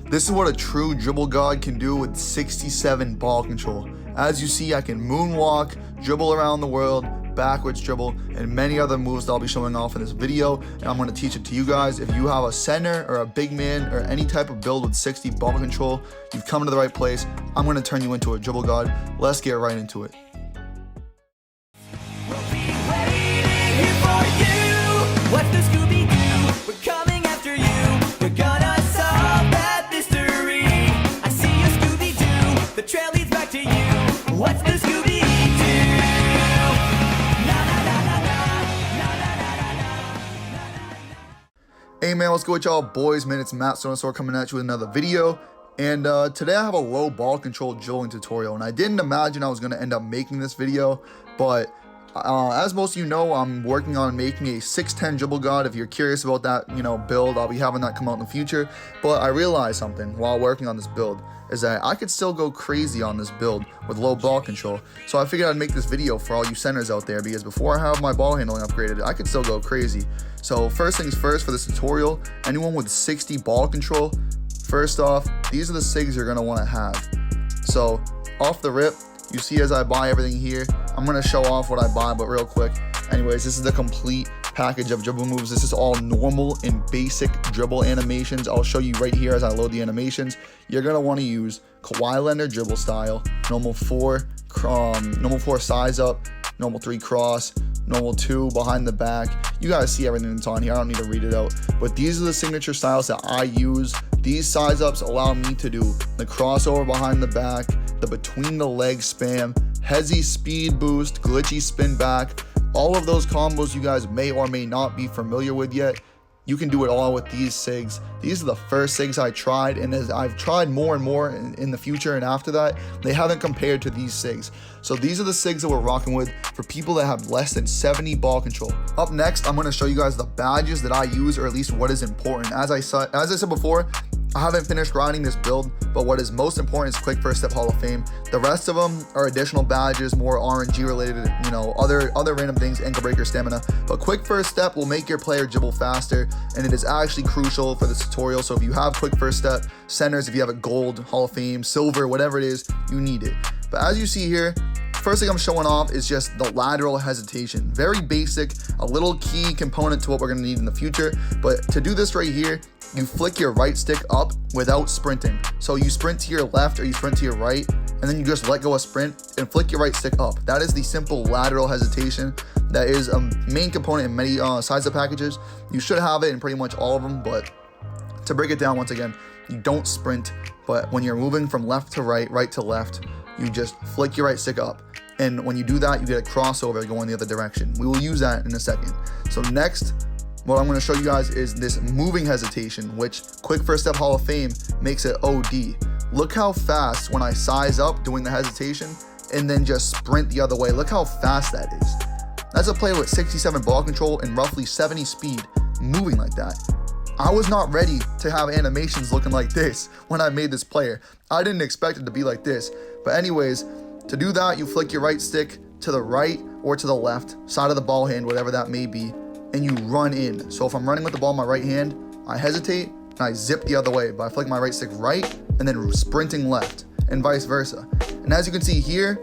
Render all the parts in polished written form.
This is what a true dribble god can do with 67 ball control. As you see, I can moonwalk, dribble around the world, backwards dribble, and many other moves that I'll be showing off in this video, and I'm going to teach it to you guys. If you have a center or a big man or any type of build with 60 ball control, you've come to the right place. I'm going to turn you into a dribble god. Let's get right into it. We'll be waiting here for you. What's the Scooby-Doo? We're coming after you. We're gonna solve that mystery. I see you, Scooby-Doo. The trail leads back to you. What's the Scooby-Doo? Hey man, what's good with y'all boys? Man, it's Matt Sonosaur coming at you with another video. And today I have a low ball control dribbling tutorial, and I didn't imagine I was going to end up making this video, but as most of you know, I'm working on making a 6'10 dribble god. If you're curious about that, build, I'll be having that come out in the future. But I realized something while working on this build is that I could still go crazy on this build with low ball control. So I figured I'd make this video for all you centers out there, because before I have my ball handling upgraded, I could still go crazy. So first things first, for this tutorial, anyone with 60 ball control, first off, these are the SIGs you're going to want to have. So off the rip, you see as I buy everything here, I'm going to show off what I buy, but real quick. Anyways, this is the complete package of dribble moves. This is all normal and basic dribble animations. I'll show you right here as I load the animations. You're going to want to use Kawhi Leonard dribble style, normal 4 size up, normal 3 cross, normal 2 behind the back. You guys see everything that's on here. I don't need to read it out, but these are the signature styles that I use. These size ups allow me to do the crossover behind the back, the between the legs spam, hezzy speed boost, glitchy spin back. All of those combos you guys may or may not be familiar with yet. You can do it all with these SIGs. These are the first SIGs I tried, and as I've tried more and more in the future and after that, they haven't compared to these SIGs. So these are the SIGs that we're rocking with for people that have less than 70 ball control. Up next, I'm going to show you guys the badges that I use, or at least what is important. As I said before, I haven't finished grinding this build, but what is most important is Quick First Step Hall of Fame. The rest of them are additional badges, more RNG related, other random things, ankle breaker, stamina. But Quick First Step will make your player dribble faster, and it is actually crucial for this tutorial. So if you have Quick First Step, centers, if you have a gold, Hall of Fame, silver, whatever it is, you need it. But as you see here, first thing I'm showing off is just the lateral hesitation. Very basic, a little key component to what we're going to need in the future. But to do this right here, you flick your right stick up without sprinting. So you sprint to your left or you sprint to your right, and then you just let go of sprint and flick your right stick up. That is the simple lateral hesitation. That is a main component in many size up packages. You should have it in pretty much all of them, but to break it down once again, you don't sprint, but when you're moving from left to right, right to left, you just flick your right stick up. And when you do that, you get a crossover going the other direction. We will use that in a second. So next, what I'm going to show you guys is this moving hesitation, which Quick First Step Hall of Fame makes it OD. Look how fast when I size up doing the hesitation and then just sprint the other way. Look how fast that is. That's a player with 67 ball control and roughly 70 speed moving like that. I was not ready to have animations looking like this when I made this player. I didn't expect it to be like this. But anyways, to do that, you flick your right stick to the right or to the left side of the ball hand, whatever that may be, and you run in. So if I'm running with the ball in my right hand, I hesitate and I zip the other way by flicking my right stick right and then sprinting left, and vice versa. And as you can see here,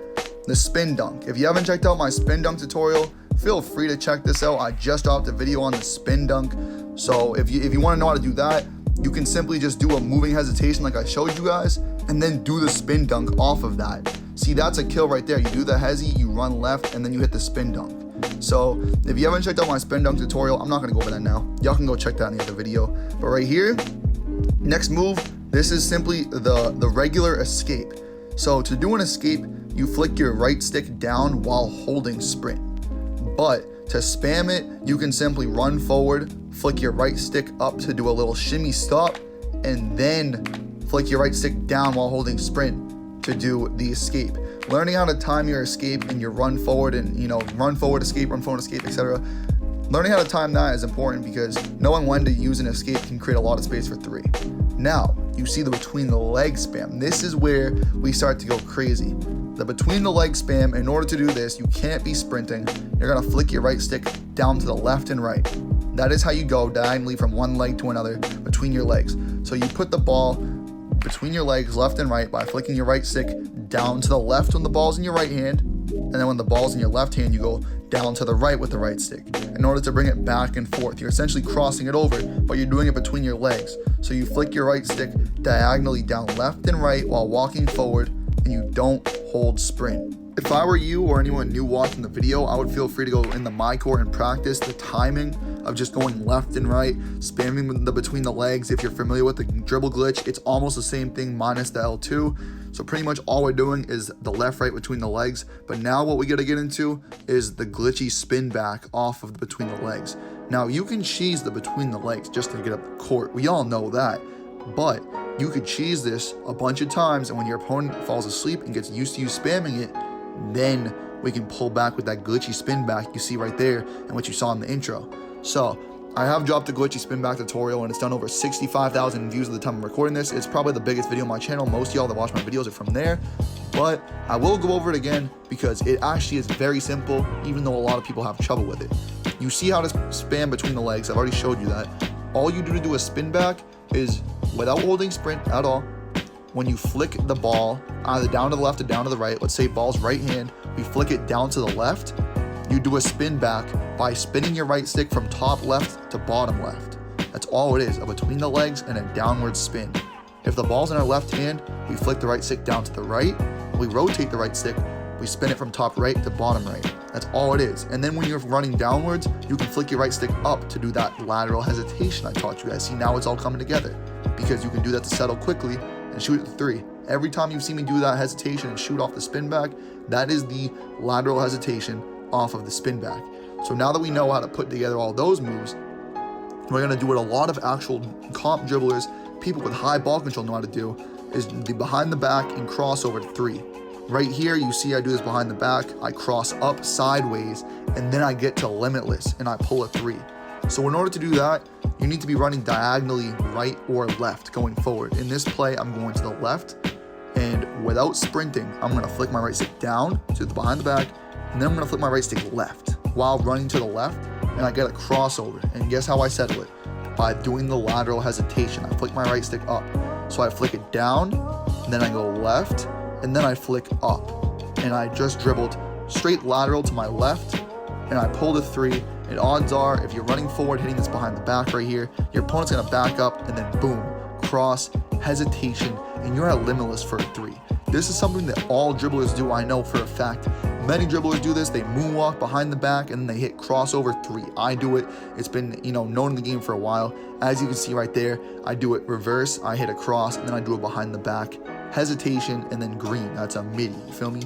the spin dunk. If you haven't checked out my spin dunk tutorial, feel free to check this out. I just dropped a video on the spin dunk. So if you want to know how to do that, you can simply just do a moving hesitation like I showed you guys, and then do the spin dunk off of that. See, that's a kill right there. You do the hezi, you run left, and then you hit the spin dunk. So if you haven't checked out my spin dunk tutorial, I'm not going to go over that now. Y'all can go check that in the other video. But right here, next move, this is simply the regular escape. So to do an escape, you flick your right stick down while holding sprint. But to spam it, you can simply run forward, flick your right stick up to do a little shimmy stop, and then flick your right stick down while holding sprint to do the escape. Learning how to time your escape and your run forward and run forward escape, etc. Learning how to time that is important, because knowing when to use an escape can create a lot of space for 3. Now you see the between the leg spam. This is where we start to go crazy. The between the leg spam, in order to do this, you can't be sprinting. You're gonna flick your right stick down to the left and right. That is how you go diagonally from one leg to another between your legs. So you put the ball between your legs, left and right, by flicking your right stick down to the left when the ball's in your right hand, and then when the ball's in your left hand, you go down to the right with the right stick. In order to bring it back and forth, you're essentially crossing it over, but you're doing it between your legs. So you flick your right stick diagonally down left and right while walking forward, and you don't hold sprint. If I were you or anyone new watching the video, I would feel free to go in the MyCore and practice the timing of just going left and right, spamming the between the legs. If you're familiar with the dribble glitch, it's almost the same thing minus the L2. So pretty much all we're doing is the left right between the legs. But now what we gotta get into is the glitchy spin back off of the between the legs. Now you can cheese the between the legs just to get up the court. We all know that. But you could cheese this a bunch of times, and when your opponent falls asleep and gets used to you spamming it, then we can pull back with that glitchy spin back you see right there and what you saw in the intro. So I have dropped the glitchy spin back tutorial, and it's done over 65,000 views at the time I'm recording this. It's probably the biggest video on my channel. Most of y'all that watch my videos are from there, but I will go over it again because it actually is very simple, even though a lot of people have trouble with it. You see how to spam between the legs. I've already showed you that. All you do to do a spin back is, without holding sprint at all, when you flick the ball either down to the left or down to the right, let's say ball's right hand, we flick it down to the left, you do a spin back by spinning your right stick from top left to bottom left. That's all it is, a between the legs and a downward spin. If the ball's in our left hand, we flick the right stick down to the right, we rotate the right stick, we spin it from top right to bottom right. That's all it is. And then when you're running downwards, you can flick your right stick up to do that lateral hesitation I taught you guys. See, now it's all coming together because you can do that to settle quickly and shoot at the three. Every time you see me do that hesitation and shoot off the spin back, that is the lateral hesitation off of the spin back. So now that we know how to put together all those moves, we're gonna do what a lot of actual comp dribblers, people with high ball control know how to do, is the behind the back and crossover to three. Right here, you see I do this behind the back, I cross up sideways, and then I get to limitless and I pull a three. So in order to do that, you need to be running diagonally right or left going forward. In this play, I'm going to the left, and without sprinting, I'm gonna flick my right stick down to the behind the back, and then I'm gonna flip my right stick left while running to the left, and I get a crossover. And guess how I settle it? By doing the lateral hesitation. I flick my right stick up. So I flick it down, and then I go left, and then I flick up. And I just dribbled straight lateral to my left, and I pulled a three. And odds are, if you're running forward, hitting this behind the back right here, your opponent's gonna back up, and then boom, cross, hesitation, and you're at limitless for a three. This is something that all dribblers do, I know for a fact. Many dribblers do this. They moonwalk behind the back and then they hit crossover three. I do it. It's been, known in the game for a while. As you can see right there, I do it reverse. I hit a cross and then I do it behind the back, hesitation, and then green. That's a midi, you feel me?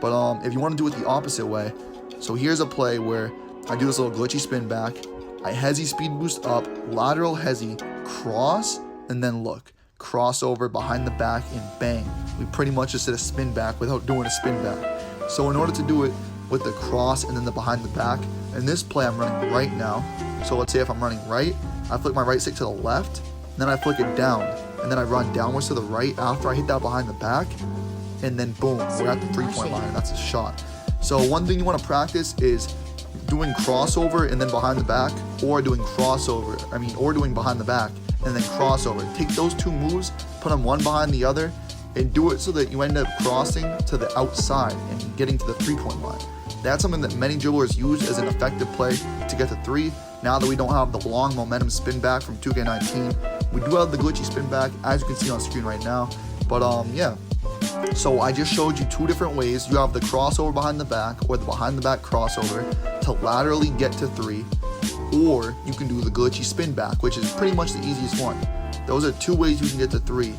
But if you want to do it the opposite way, so here's a play where I do this little glitchy spin back. I hezi speed boost up, lateral hezi, cross, and then look. Crossover behind the back and bang. We pretty much just did a spin back without doing a spin back. So in order to do it with the cross and then the behind the back, in this play I'm running right now. So let's say if I'm running right, I flick my right stick to the left, then I flick it down, and then I run downwards to the right after I hit that behind the back, and then boom, we're at the 3-point line, and that's a shot. So one thing you want to practice is doing crossover and then behind the back, or doing behind the back and then crossover. Take those two moves, put them one behind the other, and do it so that you end up crossing to the outside and getting to the 3-point line. That's something that many dribblers use as an effective play to get to three. Now that we don't have the long momentum spin back from 2K19, we do have the glitchy spin back, as you can see on screen right now. But yeah, so I just showed you two different ways. You have the crossover behind the back or the behind the back crossover to laterally get to three, or you can do the glitchy spin back, which is pretty much the easiest one. Those are two ways you can get to three.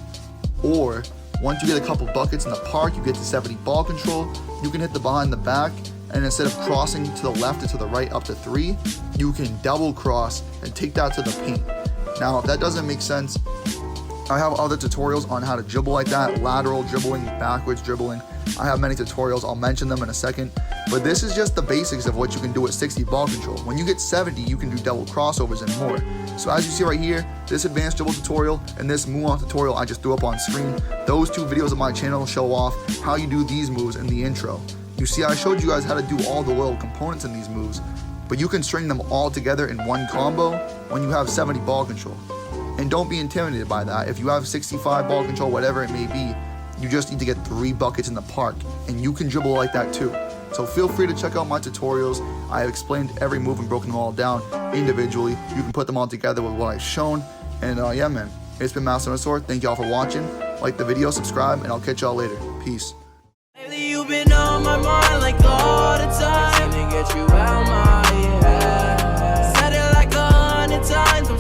Or once you get a couple buckets in the park, you get to 70 ball control, you can hit the behind the back, and instead of crossing to the left and to the right up to three, you can double cross and take that to the paint. Now, if that doesn't make sense, I have other tutorials on how to dribble like that, lateral dribbling, backwards dribbling. I have many tutorials, I'll mention them in a second. But this is just the basics of what you can do at 60 ball control. When you get 70, you can do double crossovers and more. So as you see right here, this advanced dribble tutorial and this moonwalk tutorial I just threw up on screen, those two videos on my channel show off how you do these moves in the intro. You see, I showed you guys how to do all the little components in these moves, but you can string them all together in one combo when you have 70 ball control. And don't be intimidated by that. If you have 65 ball control, whatever it may be, you just need to get 3 buckets in the park, and you can dribble like that too. So feel free to check out my tutorials. I have explained every move and broken them all down individually. You can put them all together with what I've shown. And yeah, man, it's been MASCOT. Thank y'all for watching. Like the video, subscribe, and I'll catch y'all later. Peace. Lately you've been on my mind like all the time. Trying to get you out my head. Said it like 100 times. I'm